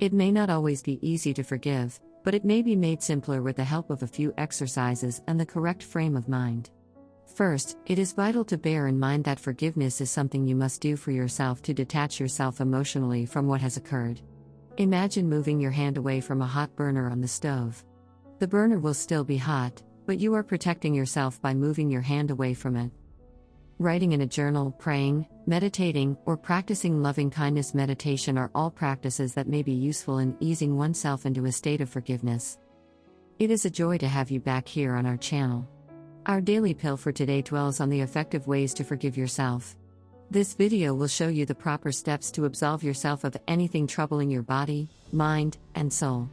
It may not always be easy to forgive, but it may be made simpler with the help of a few exercises and the correct frame of mind. First, it is vital to bear in mind that forgiveness is something you must do for yourself to detach yourself emotionally from what has occurred. Imagine moving your hand away from a hot burner on the stove. The burner will still be hot, but you are protecting yourself by moving your hand away from it. Writing in a journal, praying, meditating, or practicing loving-kindness meditation are all practices that may be useful in easing oneself into a state of forgiveness. It is a joy to have you back here on our channel. Our daily pill for today dwells on the effective ways to forgive yourself. This video will show you the proper steps to absolve yourself of anything troubling your body, mind, and soul.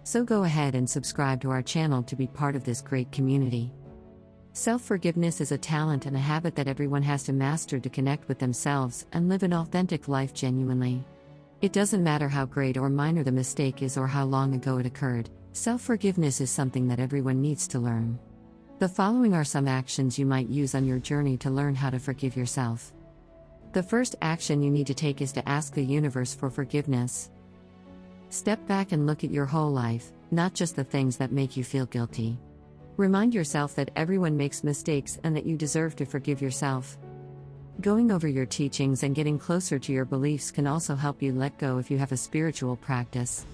So go ahead and subscribe to our channel to be part of this great community. Self-forgiveness is a talent and a habit that everyone has to master to connect with themselves and live an authentic life genuinely. It doesn't matter how great or minor the mistake is or how long ago it occurred, self-forgiveness is something that everyone needs to learn. The following are some actions you might use on your journey to learn how to forgive yourself. The first action you need to take is to ask the universe for forgiveness. Step back and look at your whole life, not just the things that make you feel guilty. Remind yourself that everyone makes mistakes and that you deserve to forgive yourself. Going over your teachings and getting closer to your beliefs can also help you let go if you have a spiritual practice.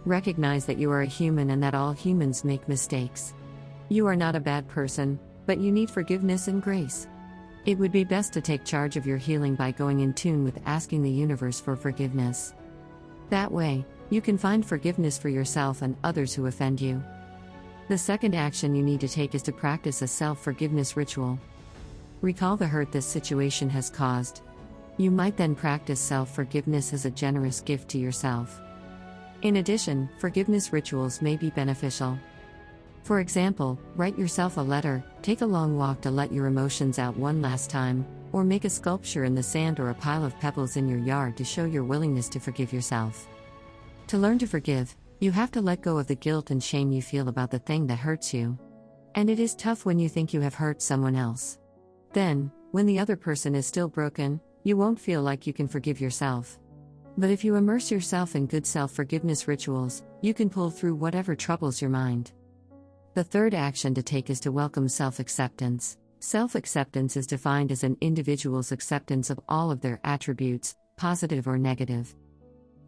Recognize that you are a human and that all humans make mistakes. You are not a bad person, but you need forgiveness and grace. It would be best to take charge of your healing by going in tune with asking the universe for forgiveness. That way, you can find forgiveness for yourself and others who offend you. The second action you need to take is to practice a self-forgiveness ritual. Recall the hurt this situation has caused. You might then practice self-forgiveness as a generous gift to yourself. In addition, forgiveness rituals may be beneficial. For example, write yourself a letter, take a long walk to let your emotions out one last time, or make a sculpture in the sand or a pile of pebbles in your yard to show your willingness to forgive yourself. To learn to forgive, you have to let go of the guilt and shame you feel about the thing that hurts you. And it is tough when you think you have hurt someone else. Then, when the other person is still broken, you won't feel like you can forgive yourself. But if you immerse yourself in good self-forgiveness rituals, you can pull through whatever troubles your mind. The third action to take is to welcome self-acceptance. Self-acceptance is defined as an individual's acceptance of all of their attributes, positive or negative.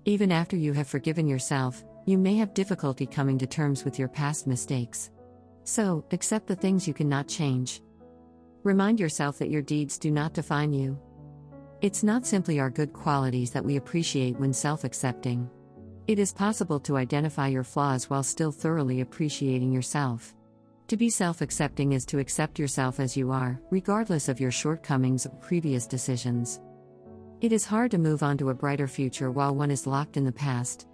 Even after you have forgiven yourself, you may have difficulty coming to terms with your past mistakes. So, accept the things you cannot change. Remind yourself that your deeds do not define you. It's not simply our good qualities that we appreciate when self-accepting. It is possible to identify your flaws while still thoroughly appreciating yourself. To be self-accepting is to accept yourself as you are, regardless of your shortcomings or previous decisions. It is hard to move on to a brighter future while one is locked in the past.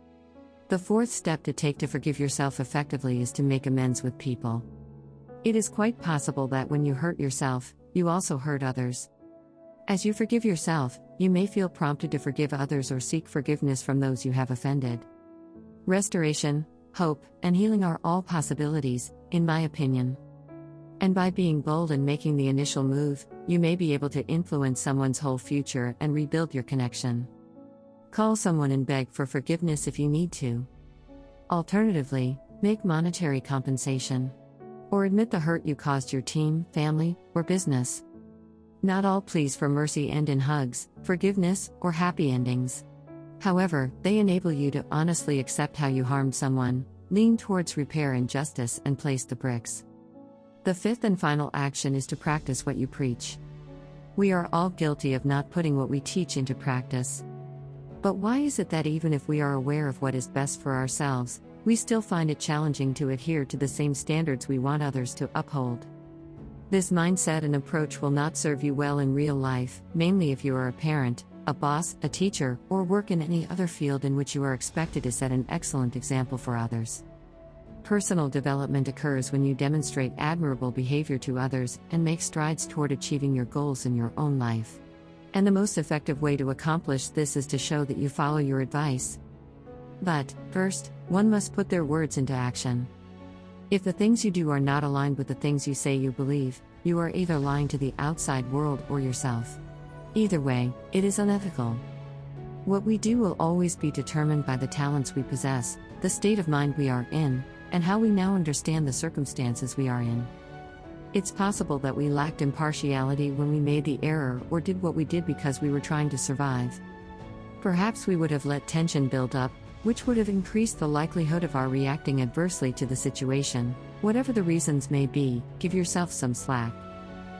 The fourth step to take to forgive yourself effectively is to make amends with people. It is quite possible that when you hurt yourself, you also hurt others. As you forgive yourself, you may feel prompted to forgive others or seek forgiveness from those you have offended. Restoration, hope, and healing are all possibilities, in my opinion. And by being bold and making the initial move, you may be able to influence someone's whole future and rebuild your connection. Call someone and beg for forgiveness if you need to. Alternatively, make monetary compensation. Or admit the hurt you caused your team, family, or business. Not all pleas for mercy end in hugs, forgiveness, or happy endings. However, they enable you to honestly accept how you harmed someone, lean towards repair and justice, and place the bricks. The fifth and final action is to practice what you preach. We are all guilty of not putting what we teach into practice. But why is it that even if we are aware of what is best for ourselves, we still find it challenging to adhere to the same standards we want others to uphold? This mindset and approach will not serve you well in real life, mainly if you are a parent, a boss, a teacher, or work in any other field in which you are expected to set an excellent example for others. Personal development occurs when you demonstrate admirable behavior to others and make strides toward achieving your goals in your own life. And the most effective way to accomplish this is to show that you follow your advice. But, first, one must put their words into action. If the things you do are not aligned with the things you say you believe, you are either lying to the outside world or yourself. Either way, it is unethical. What we do will always be determined by the talents we possess, the state of mind we are in, and how we now understand the circumstances we are in. It's possible that we lacked impartiality when we made the error or did what we did because we were trying to survive. Perhaps we would have let tension build up, which would have increased the likelihood of our reacting adversely to the situation. Whatever the reasons may be, give yourself some slack.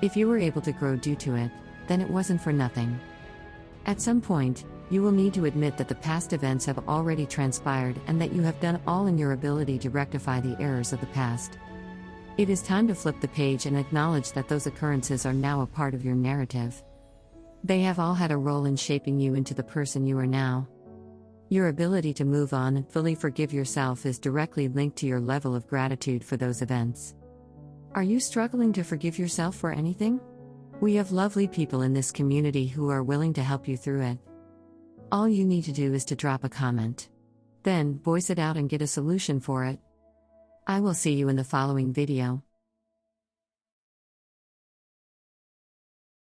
If you were able to grow due to it, then it wasn't for nothing. At some point, you will need to admit that the past events have already transpired and that you have done all in your ability to rectify the errors of the past. It is time to flip the page and acknowledge that those occurrences are now a part of your narrative. They have all had a role in shaping you into the person you are now. Your ability to move on and fully forgive yourself is directly linked to your level of gratitude for those events. Are you struggling to forgive yourself for anything? We have lovely people in this community who are willing to help you through it. All you need to do is to drop a comment. Then, voice it out and get a solution for it. I will see you in the following video.